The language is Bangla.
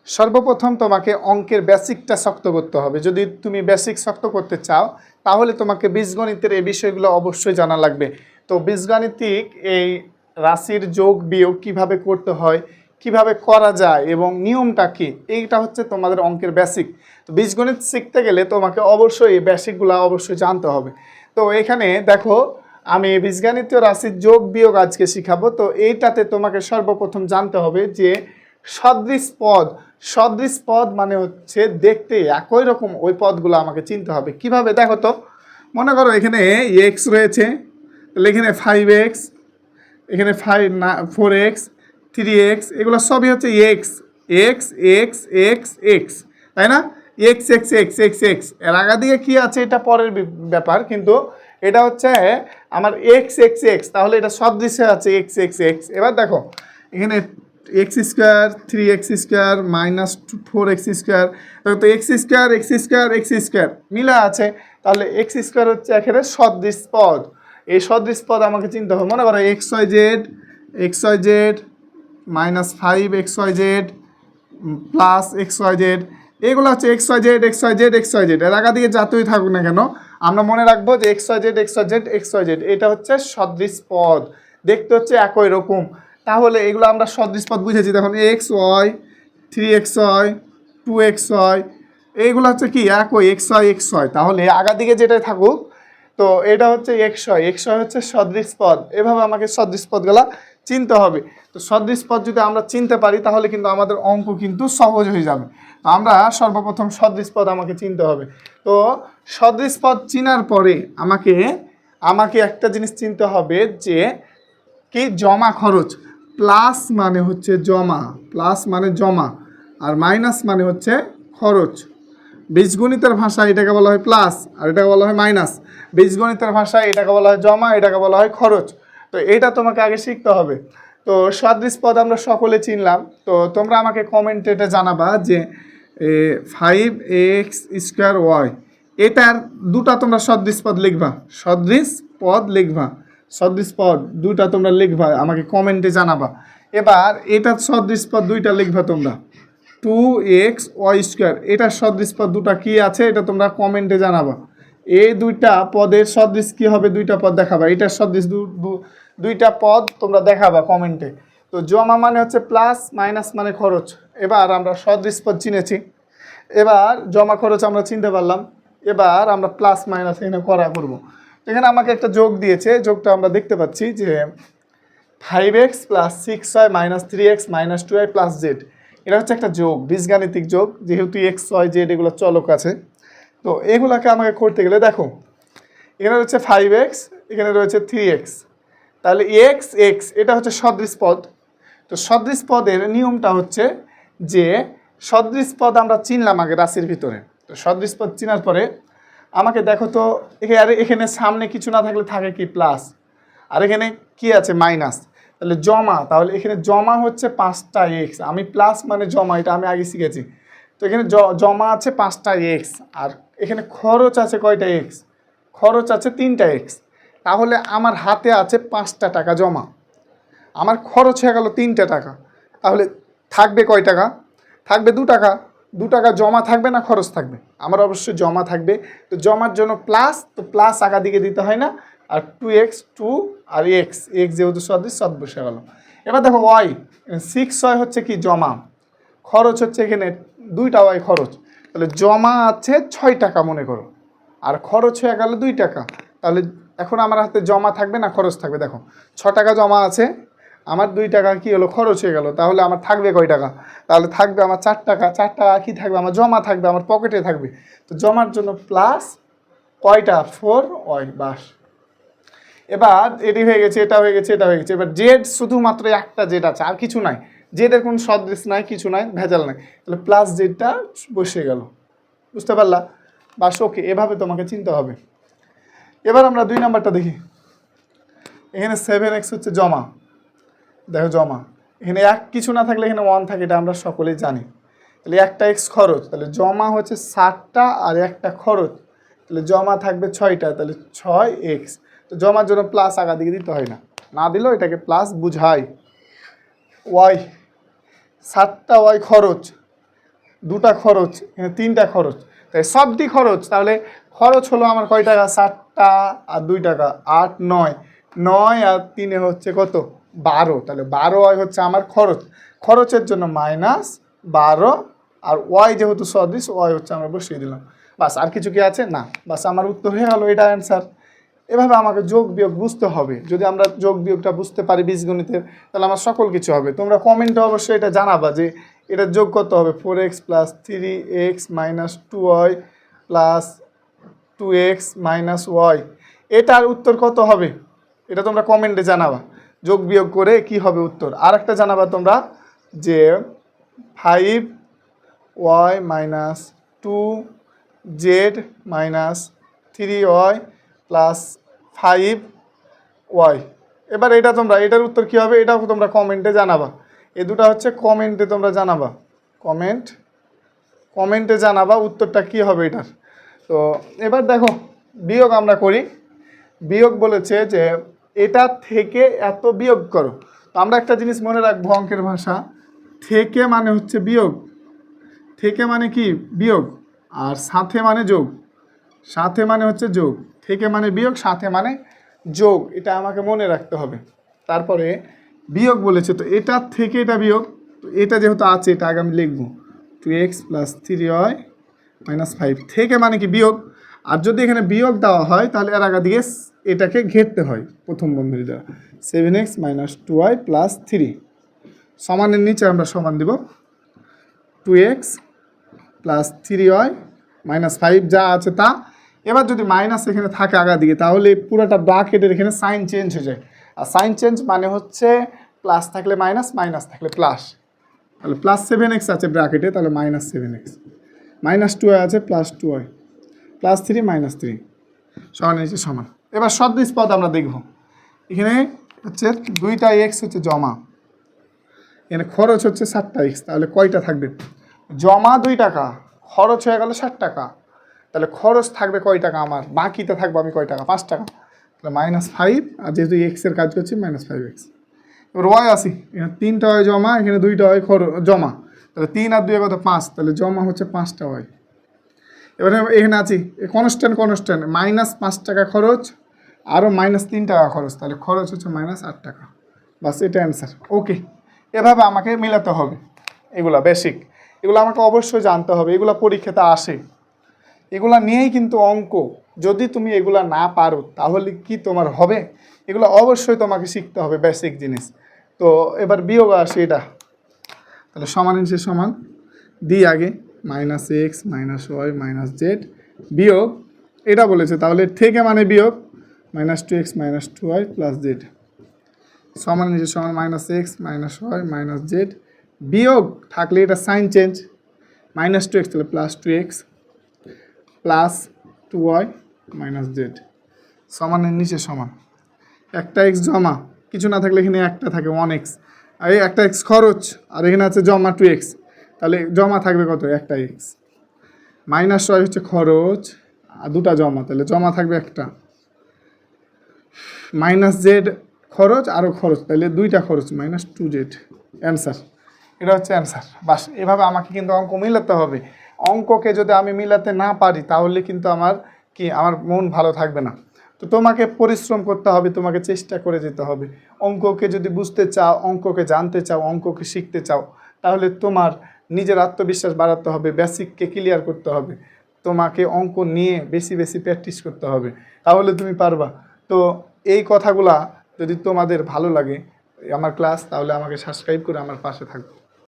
সর্বপ্রথম তোমাকে অঙ্কের বেসিকটা শক্ত করতে হবে। যদি তুমি বেসিক শক্ত করতে চাও তাহলে তোমাকে বীজগণিতের এই বিষয়গুলো অবশ্যই জানা লাগবে। তো বীজগাণিতিক এই রাশির যোগ বিয়োগ কিভাবে করতে হয়, কিভাবে করা যায় এবং নিয়মটা কি, এইটা হচ্ছে তোমাদের অঙ্কের বেসিক। তো বীজগণিত শিখতে গেলে তোমাকে অবশ্যই এই বেসিকগুলো অবশ্যই জানতে হবে। তো এখানে দেখো, আমি বীজগণিতীয় রাশির যোগ বিয়োগ আজকে শিখাবো। তো এইটাতে তোমাকে সর্বপ্রথম জানতে হবে যে সদৃশ পদ। সদৃশ পদ মানে হচ্ছে দেখতে একই রকম ওই পদগুলো আমাকে চিনতে হবে। কিভাবে দেখো তো, মনে করো এখানে এক্স রয়েছে, তাহলে এখানে 5x, এখানে 4x, 3x, এগুলো সবই হচ্ছে x x x x x, তাই না? X x x x x, এর আগা দিয়ে কী আছে এটা পরের ব্যাপার, কিন্তু এটা হচ্ছে আমার এক্স এক্স এক্স, তাহলে এটা সদৃশ্যে আছে এক্স এক্স এক্স। এবার দেখো এখানে x square, 3x square minus 4x square, তো x square x square x square মিলা আছে, তাহলে এক্স স্কোয়ার হচ্ছে এখানে সদৃশ পদ। এই সদৃশ পদ আমাকে চিনতে হবে। মনে করো X Y Z minus 5xyz plus xyz, এগুলো হচ্ছে xyz xyz xyz, এর আগা দিয়ে যতই থাকুক না কেন আমরা মনে রাখবো যে xyz xyz xyz এটা হচ্ছে সদৃশ পদ, দেখতে হচ্ছে একই রকম। তাহলে এগুলো আমরা সদৃশ পদ বুঝেছি। দেখুন এক্স ওয়াই, 3xy, 2xy, এইগুলো হচ্ছে কি একই xy। তাহলে আগা দিকে যেটাই থাকুক, তো এটা হচ্ছে xy হচ্ছে সদৃশ পদ। এভাবে আমাকে সদৃশ পদগুলা চিনতে হবে। তো সদৃশ পদ যদি আমরা চিনতে পারি তাহলে কিন্তু আমাদের অঙ্ক কিন্তু সহজ হয়ে যাবে। তো আমরা সর্বপ্রথম সদৃশ পদ আমাকে চিনতে হবে। তো সদৃশ পদ চিনার পরে আমাকে একটা জিনিস চিনতে হবে যে কি জমা খরচ। প্লাস মানে হচ্ছে জমা, প্লাস মানে জমা, আর মাইনাস মানে হচ্ছে খরচ। বীজগণিতের ভাষায় এটাকে বলা হয় প্লাস আর এটাকে বলা হয় মাইনাস। বীজগণিতের ভাষায় এটাকে বলা হয় জমা, এটাকে বলা হয় খরচ। তো এটা তোমাকে আগে শিখতে হবে। তো সদৃশ পদ আমরা সকলে চিনলাম। তো তোমরা আমাকে কমেন্টে এটা জানাবা যে 5x²y এটার দুটা তোমরা সদৃশ পদ লিখবা, সদৃশ পদ লিখবা, সদৃশ পদ দুইটা তোমরা লিখবা, আমাকে কমেন্টে জানাবা। এবার এটার সদৃশ পদ দুইটা লিখবা তোমরা, 2xy², এটার সদৃশ পদ দুটা কী আছে এটা তোমরা কমেন্টে জানাবা। এই দুইটা পদের সদৃশ কী হবে, দুইটা পদ দেখাবা, এটার সদৃশ দুইটা পদ তোমরা দেখাবা কমেন্টে। তো জমা মানে হচ্ছে প্লাস, মাইনাস মানে খরচ। এবার আমরা সদৃশ পদ চিনেছি, এবার জমা খরচ আমরা চিনতে পারলাম। এবার আমরা প্লাস মাইনাস এখানে করবো। এখানে আমাকে একটা যোগ দিয়েছে, যোগটা আমরা দেখতে পাচ্ছি যে 5x + 6y - 3x - 2y + z, এটা হচ্ছে একটা যোগ, বীজগাণিতিক যোগ, যেহেতু এক্স ওয়াই জেড এগুলো চলক আছে। তো এগুলোকে আমাকে করতে গেলে দেখো এখানে রয়েছে 5x, এখানে রয়েছে 3x, তাহলে এক্স এক্স এটা হচ্ছে সদৃশ পদ। তো সদৃশ পদের নিয়মটা হচ্ছে যে সদৃশ পদ আমরা চিনলাম আগে রাশির ভিতরে। তো সদৃশ পদ চিনার পরে আমাকে দেখো তো এখানে সামনে কিছু না থাকলে থাকে কি প্লাস, আর এখানে কি আছে মাইনাস, তাহলে জমা, তাহলে এখানে জমা হচ্ছে 5টা এক্স। আমি প্লাস মানে জমা, এটা আমি আগে শিখেছি। তো এখানে জমা আছে 5টা এক্স, আর এখানে খরচ আছে কয়টা এক্স, খরচ আছে 3টা এক্স। তাহলে আমার হাতে আছে 5টা টাকা জমা, আমার খরচ হয়ে গেল 3টা টাকা, তাহলে থাকবে কয় টাকা, থাকবে 2 টাকা। 2 টাকা জমা থাকবে না খরচ থাকবে, আমার অবশ্যই জমা থাকবে। তো জমার জন্য প্লাস, তো প্লাস আগা দিকে দিতে হয় না, আর 2x 2 আর এক্স যেহেতু সদৃশ সদ বসে গেল। এবার দেখো ওয়াই 6y হচ্ছে কি জমা, খরচ হচ্ছে এখানে 2টা ওয়াই খরচ, তাহলে জমা আছে 6 টাকা মনে করো, আর খরচ হয়ে গেল 2 টাকা। তাহলে এখন আমার হাতে জমা থাকবে না খরচ থাকবে, দেখো 6 টাকা জমা আছে, আমার 2 টাকা কি হলো খরচ হয়ে গেল, তাহলে আমার থাকবে কয় টাকা, তাহলে থাকবে আমার 4 টাকা। 4 টাকা কি থাকবে, আমার জমা থাকবে, আমার পকেটে থাকবে। তো জমার জন্য প্লাস কয়টা 4y বাস। এবার এটি হয়ে গেছে, এটা হয়ে গেছে, এটা হয়ে গেছে। এবার জেড শুধুমাত্র একটা জেড আছে, আর কিছু নাই, জেডের কোনো সদৃশ নাই, কিছু নাই, ভেজাল নাই, তাহলে প্লাস জেডটা বসে গেল, বুঝতে পারলা বাস। ওকে, এভাবে তোমাকে চিনতে হবে। এবার আমরা 2 নাম্বারটা দেখি। এখানে 7x হচ্ছে জমা, দেখো জমা, এখানে এক কিছু না থাকলে এখানে 1 থাকে, এটা আমরা সকলেই জানি। তাহলে একটা এক্স খরচ, তাহলে জমা হচ্ছে 7টা আর একটা খরচ, তাহলে জমা থাকবে 6টা, তাহলে 6x। তো জমার জন্য প্লাস আগা দিকে দিতে হয় না, না দিলেও এটাকে প্লাস বুঝাই। ওয়াই 7টা ওয়াই খরচ, দুটা খরচ, এখানে তিনটা খরচ, তাই সবটি খরচ। তাহলে খরচ হলো আমার কয় টাকা? 7টা আর 2 টাকা 8 9, 9 আর 3 হচ্ছে কত? 12। তাহলে 12 হচ্ছে আমার খরচ। খরচের জন্য -12 আর ওয়াই যেহেতু সদৃশ ওয়াই হচ্ছে আমরা বসিয়ে দিলাম। বাস, আর কিছু কি আছে? না, বাস আমার উত্তর হয়ে গেল, এটা অ্যান্সার। এভাবে আমাকে যোগ বিয়োগ বুঝতে হবে। যদি আমরা যোগ বিয়োগটা বুঝতে পারি বীজগণিতের, তাহলে আমার সকল কিছু হবে। তোমরা কমেন্টে অবশ্যই এটা জানাবা যে এটা যোগ কত হবে। 4x + 3x - 2y + 2x - y, এটার উত্তর কত হবে এটা তোমরা কমেন্টে জানাবা। যোগ বিয়োগ করে কি হবে উত্তর। আর একটা জানাবা তোমরা যে 5y - 2z - 3y + 5y। এবার এটা তোমরা, এটার উত্তর কী হবে এটাও তোমরা কমেন্টে জানাবা। এই দুটো হচ্ছে কমেন্টে তোমরা জানাবা, কমেন্টে জানাবা উত্তরটা কি হবে এটার। তো এবার দেখো বিয়োগ আমরা করি। বিয়োগ বলেছে যে এটা থেকে এত বিয়োগ করো। তো আমরা একটা জিনিস মনে রাখবো, অঙ্কের ভাষা, থেকে মানে হচ্ছে বিয়োগ, থেকে মানে কি? বিয়োগ। আর সাথে মানে যোগ, সাথে মানে হচ্ছে যোগ, থেকে মানে বিয়োগ, সাথে মানে যোগ, এটা আমাকে মনে রাখতে হবে। তারপরে বিয়োগ বলেছে, তো এটা থেকে এটা বিয়োগ, তো এটা যেহেতু আছে এটা আগে আমি লিখবো 2x + 3y - 5, থেকে মানে কি? বিয়োগ। আর যদি এখানে বিয়োগ দেওয়া হয় তাহলে এর আগে দিয়ে এটাকে ঘেরতে হয় প্রথম বন্ধনী দ্বারা। 7x - 2y + 3 সমানের নিচে আমরা সমান দিব 2x + 3y - 5 যা আছে তা। এবার যদি মাইনাস এখানে থাকে আগা দিকে, তাহলে পুরোটা ব্র্যাকেটের এখানে সাইন চেঞ্জ হয়ে যায়। আর সাইন চেঞ্জ মানে হচ্ছে প্লাস থাকলে মাইনাস, মাইনাস থাকলে প্লাস। তাহলে +7x আছে ব্র্যাকেটে, তাহলে -7x, -2y আছে +2y, +3 -3 সমান নিচে সমান। এবার সদৃশ পদ আমরা দেখব। এখানে হচ্ছে 2টা x হচ্ছে জমা, এখানে খরচ হচ্ছে 7টা x, তাহলে কয়টা থাকবে? জমা 2 টাকা, খরচ হয়ে গেল 60 টাকা, তাহলে খরচ থাকবে কয় টাকা আমার? বাকিতে থাকবো আমি কয় টাকা? 5 টাকা। তাহলে -5, আর যেহেতু এক্সের কাজ করছি -5x। এবার ওয়াই আসি, এখানে 3টা হয় জমা, এখানে 2টা হয় জমা, তাহলে 3 আর 2 কত? 5, তাহলে জমা হচ্ছে 5টা হয়। এবারে এখানে আছি কনস্ট্যান্ট, -5 টাকা খরচ, আরও -3 টাকা খরচ, তাহলে খরচ হচ্ছে -8 টাকা। বাস, এটা অ্যান্সার। ওকে, এভাবে আমাকে মেলাতে হবে। এগুলা বেসিক, এগুলো আমাকে অবশ্যই জানতে হবে, এগুলো পরীক্ষাতে আসে, এগুলা নিয়েই কিন্তু অঙ্ক। যদি তুমি এগুলা না পারো তাহলে কি তোমার হবে? এগুলো অবশ্যই তোমাকে শিখতে হবে, বেসিক জিনিস। তো এবার বিয়োগ আসে এটা, তাহলে সমান নিচে সমান দিই আগে -x - y - z বিয়োগ এটা বলেছে, তাহলে থেকে মানে বিয়োগ -2x - 2y + z সমান নিচে সমান -x - y - z বিয়োগ থাকলে এটা সাইন চেঞ্জ, -2x তাহলে +2x + 2y - z সমানের নিচে সমান। একটা x জমা, কিছু না থাকলে এখানে একটা থাকে 1x, আর এই একটা x খরচ, আর এখানে আছে জমা 2x, তাহলে জমা থাকবে কত? একটা x। -y হচ্ছে খরচ, আর দুটা জমা, তাহলে জমা থাকবে একটা। -z খরচ, আরও খরচ, তাহলে 2টা খরচ, -2z অ্যান্সার। এটা হচ্ছে অ্যান্সার। বাস, এভাবে আমাকে কিন্তু অঙ্ক মিলাতে হবে। অঙ্ককে যদি আমি মিলাতে না পারি তাহলে কিন্তু আমার মন ভালো থাকবে না। তো তোমাকে পরিশ্রম করতে হবে, তোমাকে চেষ্টা করে যেতে হবে। অঙ্ককে যদি বুঝতে চাও, অঙ্ককে জানতে চাও, অঙ্ককে শিখতে চাও, তাহলে তোমার নিজের আত্মবিশ্বাস বাড়াতে হবে, বেসিককে ক্লিয়ার করতে হবে, তোমাকে অঙ্ক নিয়ে বেশি বেশি প্র্যাকটিস করতে হবে, তাহলে তুমি পারবা। তো এই কথাগুলা যদি তোমাদের ভালো লাগে আমার ক্লাস, তাহলে আমাকে সাবস্ক্রাইব করে আমার পাশে থাকবে।